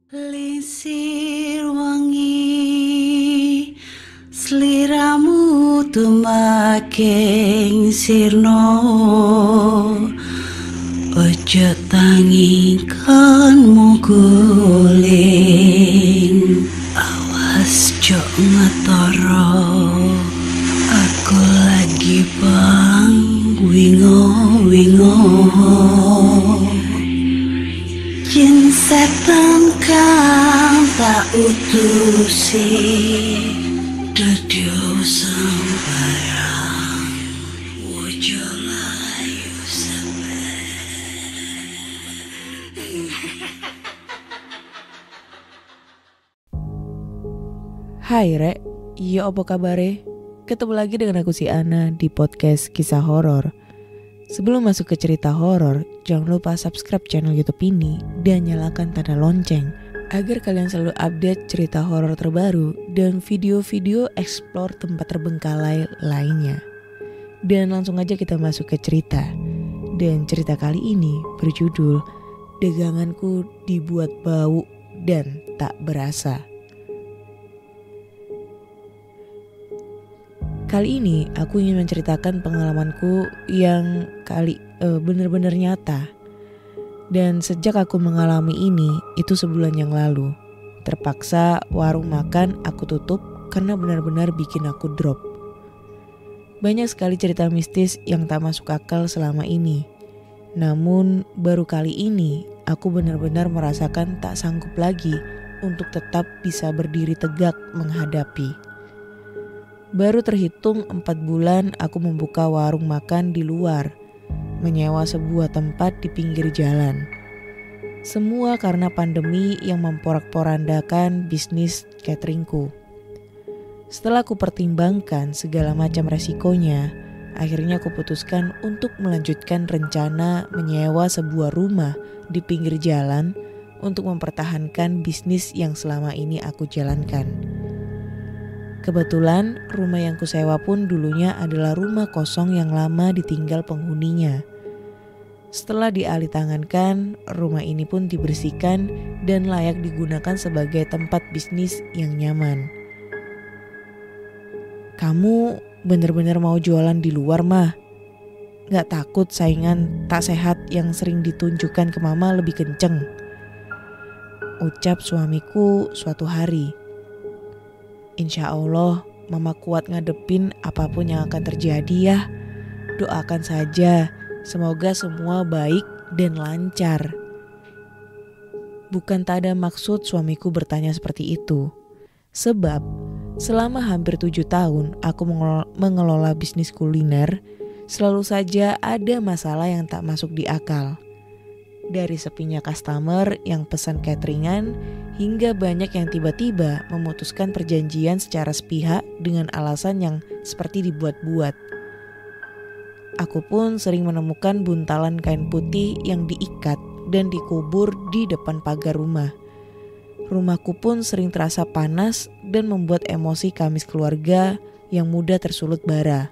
Lisir wangi sliramu tumaking sirno, ojo tangi kanmu guling, awas jok ngetoro, aku lagi bang wingo. Jin setan kang tak utusi dadya sembarang wojo layu Hai Rek, iya apa kabare? Ketemu lagi dengan aku si Ana di podcast kisah horor. Sebelum masuk ke cerita horor, jangan lupa subscribe channel YouTube ini dan nyalakan tanda lonceng agar kalian selalu update cerita horor terbaru dan video-video explore tempat terbengkalai lainnya. Dan langsung aja kita masuk ke cerita. Dan cerita kali ini berjudul Daganganku Dibuat Bau dan Tak Berasa. Kali ini aku ingin menceritakan pengalamanku yang benar-benar nyata. Dan sejak aku mengalami ini, itu sebulan yang lalu. Terpaksa warung makan aku tutup karena benar-benar bikin aku drop. Banyak sekali cerita mistis yang tak masuk akal selama ini. Namun baru kali ini aku benar-benar merasakan tak sanggup lagi untuk tetap bisa berdiri tegak menghadapi. Baru terhitung 4 bulan aku membuka warung makan di luar, menyewa sebuah tempat di pinggir jalan. Semua karena pandemi yang memporak-porandakan bisnis cateringku. Setelah aku pertimbangkan segala macam resikonya, akhirnya aku putuskan untuk melanjutkan rencana menyewa sebuah rumah di pinggir jalan untuk mempertahankan bisnis yang selama ini aku jalankan. Kebetulan rumah yang kusewa pun dulunya adalah rumah kosong yang lama ditinggal penghuninya. Setelah dialih tangankan, rumah ini pun dibersihkan dan layak digunakan sebagai tempat bisnis yang nyaman. Kamu bener-bener mau jualan di luar mah? Gak takut saingan tak sehat yang sering ditunjukkan ke mama lebih kenceng? Ucap suamiku suatu hari. Insya Allah mama kuat ngadepin apapun yang akan terjadi ya. Doakan saja, semoga semua baik dan lancar. Bukan tak ada maksud suamiku bertanya seperti itu. Sebab selama hampir 7 tahun aku mengelola bisnis kuliner, selalu saja ada masalah yang tak masuk di akal. Dari sepinya customer yang pesan cateringan, hingga banyak yang tiba-tiba memutuskan perjanjian secara sepihak dengan alasan yang seperti dibuat-buat. Aku pun sering menemukan buntalan kain putih yang diikat dan dikubur di depan pagar rumah. Rumahku pun sering terasa panas dan membuat emosi kami keluarga yang mudah tersulut bara.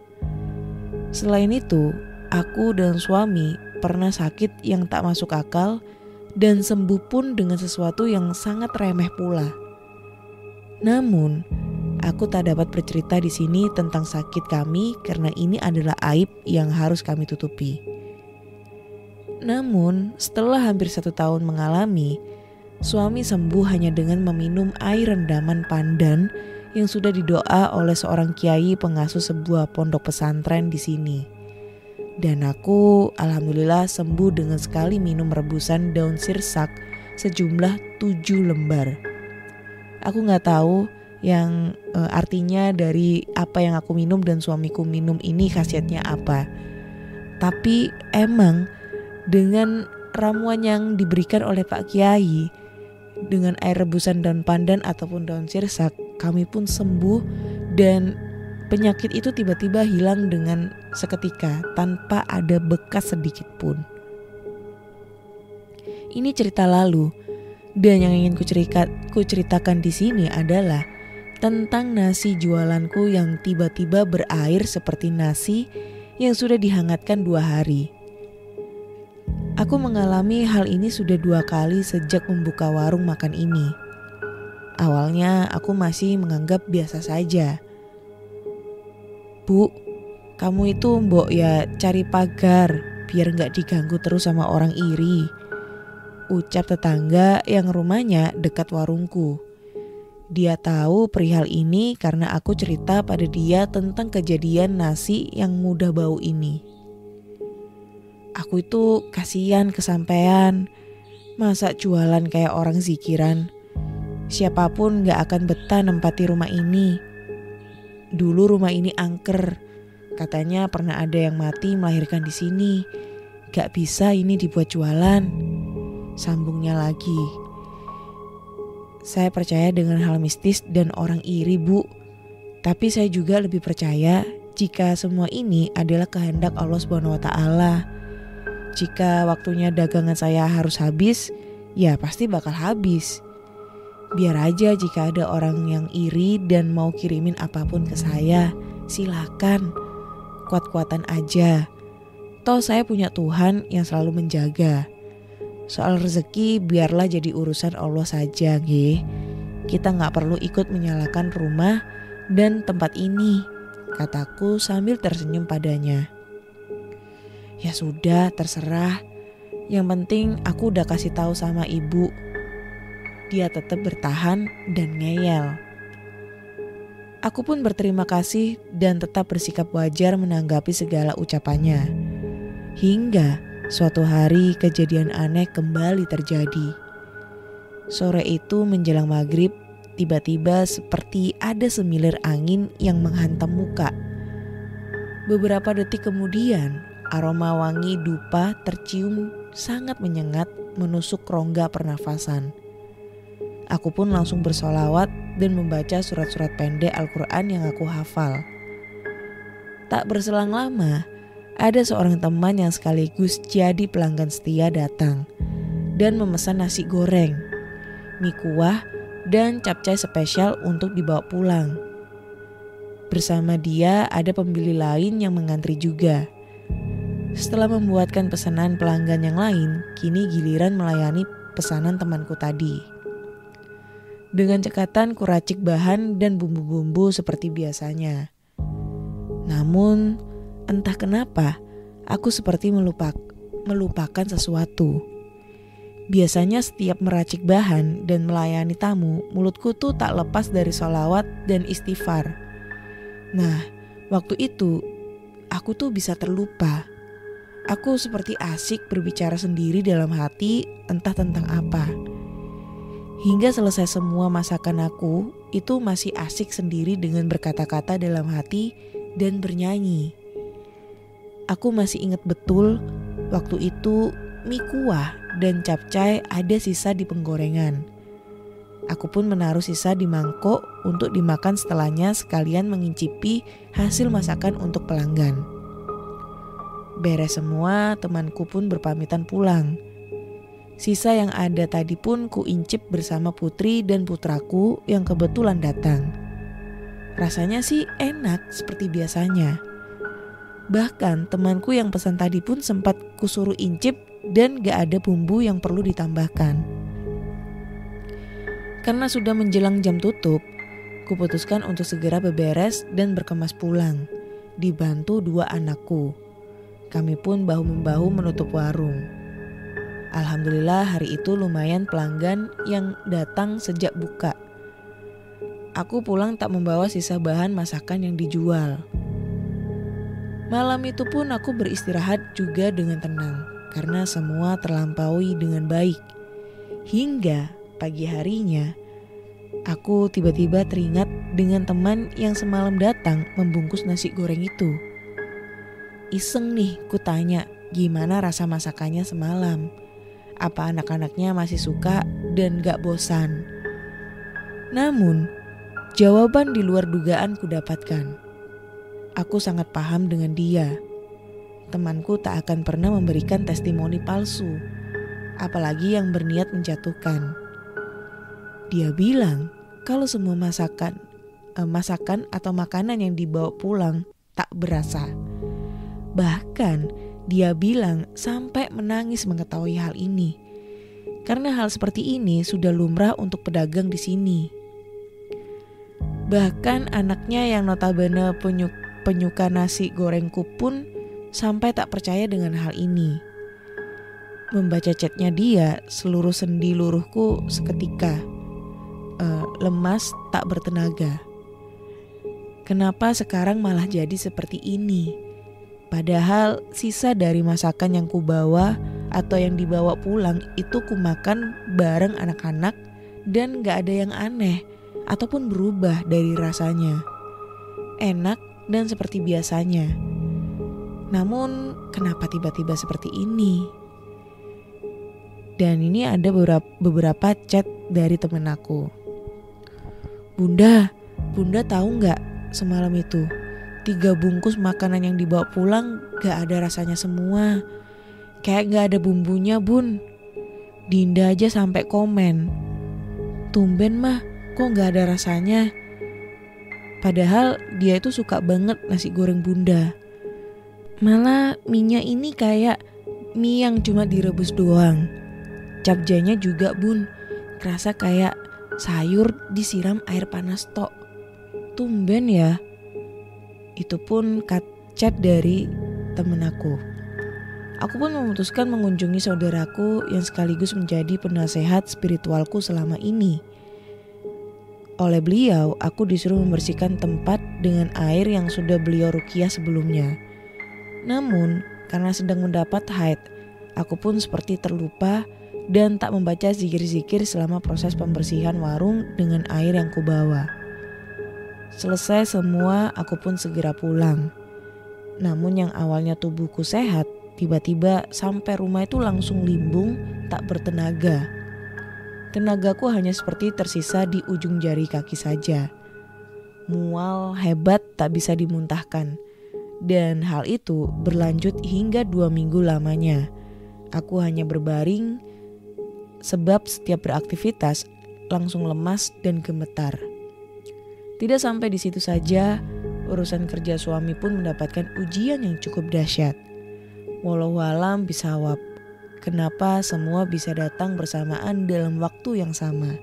Selain itu, aku dan suami pernah sakit yang tak masuk akal dan sembuh pun dengan sesuatu yang sangat remeh pula. Namun, aku tak dapat bercerita di sini tentang sakit kami karena ini adalah aib yang harus kami tutupi. Namun, setelah hampir 1 tahun mengalami, suami sembuh hanya dengan meminum air rendaman pandan yang sudah didoa oleh seorang kiai pengasuh sebuah pondok pesantren di sini. Dan aku alhamdulillah sembuh dengan sekali minum rebusan daun sirsak sejumlah 7 lembar. Aku gak tahu yang artinya dari apa yang aku minum dan suamiku minum ini khasiatnya apa. Tapi emang dengan ramuan yang diberikan oleh Pak Kiai, dengan air rebusan daun pandan ataupun daun sirsak, kami pun sembuh dan penyakit itu tiba-tiba hilang dengan seketika tanpa ada bekas sedikit pun. Ini cerita lalu, dan yang ingin kuceritakan di sini adalah tentang nasi jualanku yang tiba-tiba berair seperti nasi yang sudah dihangatkan 2 hari. Aku mengalami hal ini sudah 2 kali sejak membuka warung makan ini. Awalnya aku masih menganggap biasa saja. Bu, kamu itu mbok ya cari pagar biar gak diganggu terus sama orang iri, ucap tetangga yang rumahnya dekat warungku. Dia tahu perihal ini karena aku cerita pada dia tentang kejadian nasi yang mudah bau ini. Aku itu kasihan kesampean, masa jualan kayak orang zikiran. Siapapun gak akan betah nempati rumah ini. Dulu rumah ini angker, katanya pernah ada yang mati melahirkan di sini. Gak bisa ini dibuat jualan. Sambungnya lagi. Saya percaya dengan hal mistis dan orang iri, Bu. Tapi saya juga lebih percaya jika semua ini adalah kehendak Allah SWT. Jika waktunya dagangan saya harus habis, ya pasti bakal habis. Biar aja jika ada orang yang iri dan mau kirimin apapun ke saya, silakan. Kuat-kuatan aja. Toh saya punya Tuhan yang selalu menjaga. Soal rezeki biarlah jadi urusan Allah saja, nggih. Kita gak perlu ikut menyalahkan rumah dan tempat ini, kataku sambil tersenyum padanya. Ya sudah, terserah. Yang penting aku udah kasih tahu sama ibu. Dia tetap bertahan dan ngeyel. Aku pun berterima kasih dan tetap bersikap wajar menanggapi segala ucapannya. Hingga suatu hari kejadian aneh kembali terjadi. Sore itu menjelang maghrib, tiba-tiba seperti ada semilir angin yang menghantam muka. Beberapa detik kemudian, aroma wangi dupa tercium sangat menyengat menusuk rongga pernafasan. Aku pun langsung bersolawat dan membaca surat-surat pendek Al-Quran yang aku hafal. Tak berselang lama, ada seorang teman yang sekaligus jadi pelanggan setia datang dan memesan nasi goreng, mie kuah, dan capcay spesial untuk dibawa pulang. Bersama dia ada pembeli lain yang mengantri juga. Setelah membuatkan pesanan pelanggan yang lain, kini giliran melayani pesanan temanku tadi. Dengan cekatan kuracik bahan dan bumbu-bumbu seperti biasanya. Namun, entah kenapa, aku seperti melupakan sesuatu. Biasanya setiap meracik bahan dan melayani tamu, mulutku tuh tak lepas dari sholawat dan istighfar. Nah, waktu itu, aku tuh bisa terlupa. Aku seperti asik berbicara sendiri dalam hati, entah tentang apa. Hingga selesai semua masakan aku, itu masih asik sendiri dengan berkata-kata dalam hati dan bernyanyi. Aku masih ingat betul, waktu itu mie kuah dan capcay ada sisa di penggorengan. Aku pun menaruh sisa di mangkok untuk dimakan setelahnya sekalian mengincipi hasil masakan untuk pelanggan. Beres semua, temanku pun berpamitan pulang. Sisa yang ada tadi pun kuincip bersama putri dan putraku yang kebetulan datang. Rasanya sih enak seperti biasanya. Bahkan temanku yang pesan tadi pun sempat kusuruh incip dan gak ada bumbu yang perlu ditambahkan. Karena sudah menjelang jam tutup, kuputuskan untuk segera beberes dan berkemas pulang, dibantu 2 anakku. Kami pun bahu-membahu menutup warung. Alhamdulillah hari itu lumayan pelanggan yang datang sejak buka. Aku pulang tak membawa sisa bahan masakan yang dijual. Malam itu pun aku beristirahat juga dengan tenang karena semua terlampaui dengan baik. Hingga pagi harinya, aku tiba-tiba teringat dengan teman yang semalam datang membungkus nasi goreng itu. Iseng nih kutanya gimana rasa masakannya semalam. Apa anak-anaknya masih suka dan gak bosan. Namun jawaban di luar dugaan kudapatkan. Aku sangat paham dengan dia. Temanku tak akan pernah memberikan testimoni palsu, apalagi yang berniat menjatuhkan. Dia bilang kalau semua masakan atau makanan yang dibawa pulang tak berasa. Bahkan Dia bilang sampai menangis mengetahui hal ini. Karena hal seperti ini sudah lumrah untuk pedagang di sini. Bahkan anaknya yang notabene penyuka nasi gorengku pun sampai tak percaya dengan hal ini. Membaca chatnya dia, seluruh sendi luruhku seketika lemas tak bertenaga. Kenapa sekarang malah jadi seperti ini? Padahal sisa dari masakan yang kubawa atau yang dibawa pulang itu kumakan bareng anak-anak dan gak ada yang aneh ataupun berubah dari rasanya. Enak dan seperti biasanya. Namun kenapa tiba-tiba seperti ini? Dan ini ada beberapa chat dari temen aku. Bunda tahu gak semalam itu 3 bungkus makanan yang dibawa pulang gak ada rasanya semua. Kayak gak ada bumbunya bun. Dinda aja sampai komen, tumben mah kok gak ada rasanya. Padahal dia itu suka banget nasi goreng bunda. Malah mie-nya ini kayak mie yang cuma direbus doang. Capjanya juga bun, kerasa kayak sayur disiram air panas tok. Tumben ya. Itu pun chat dari temen aku. Aku pun memutuskan mengunjungi saudaraku yang sekaligus menjadi penasehat spiritualku selama ini. Oleh beliau, aku disuruh membersihkan tempat dengan air yang sudah beliau ruqyah sebelumnya. Namun, karena sedang mendapat haid, aku pun seperti terlupa dan tak membaca zikir-zikir selama proses pembersihan warung dengan air yang kubawa. Selesai semua, aku pun segera pulang. Namun yang awalnya tubuhku sehat, tiba-tiba sampai rumah itu langsung limbung, tak bertenaga. Tenagaku hanya seperti tersisa di ujung jari kaki saja. Mual hebat tak bisa dimuntahkan. Dan hal itu berlanjut hingga 2 minggu lamanya. Aku hanya berbaring sebab setiap beraktivitas langsung lemas dan gemetar. Tidak sampai di situ saja, urusan kerja suami pun mendapatkan ujian yang cukup dahsyat. Wallahualam bisawab. Kenapa semua bisa datang bersamaan dalam waktu yang sama?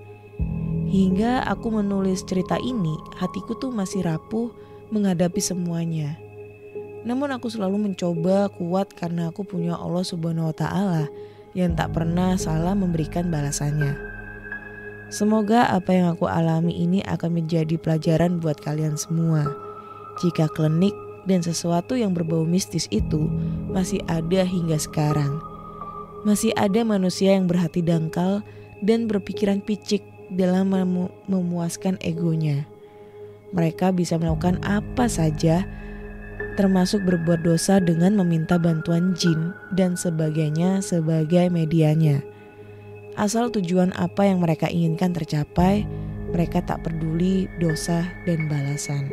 Hingga aku menulis cerita ini, hatiku tuh masih rapuh menghadapi semuanya. Namun aku selalu mencoba kuat karena aku punya Allah Subhanahu wa Ta'ala yang tak pernah salah memberikan balasannya. Semoga apa yang aku alami ini akan menjadi pelajaran buat kalian semua. Jika klinik dan sesuatu yang berbau mistis itu masih ada hingga sekarang. Masih ada manusia yang berhati dangkal dan berpikiran picik dalam memuaskan egonya. Mereka bisa melakukan apa saja, termasuk berbuat dosa dengan meminta bantuan jin dan sebagainya sebagai medianya. Asal tujuan apa yang mereka inginkan tercapai, mereka tak peduli dosa dan balasan.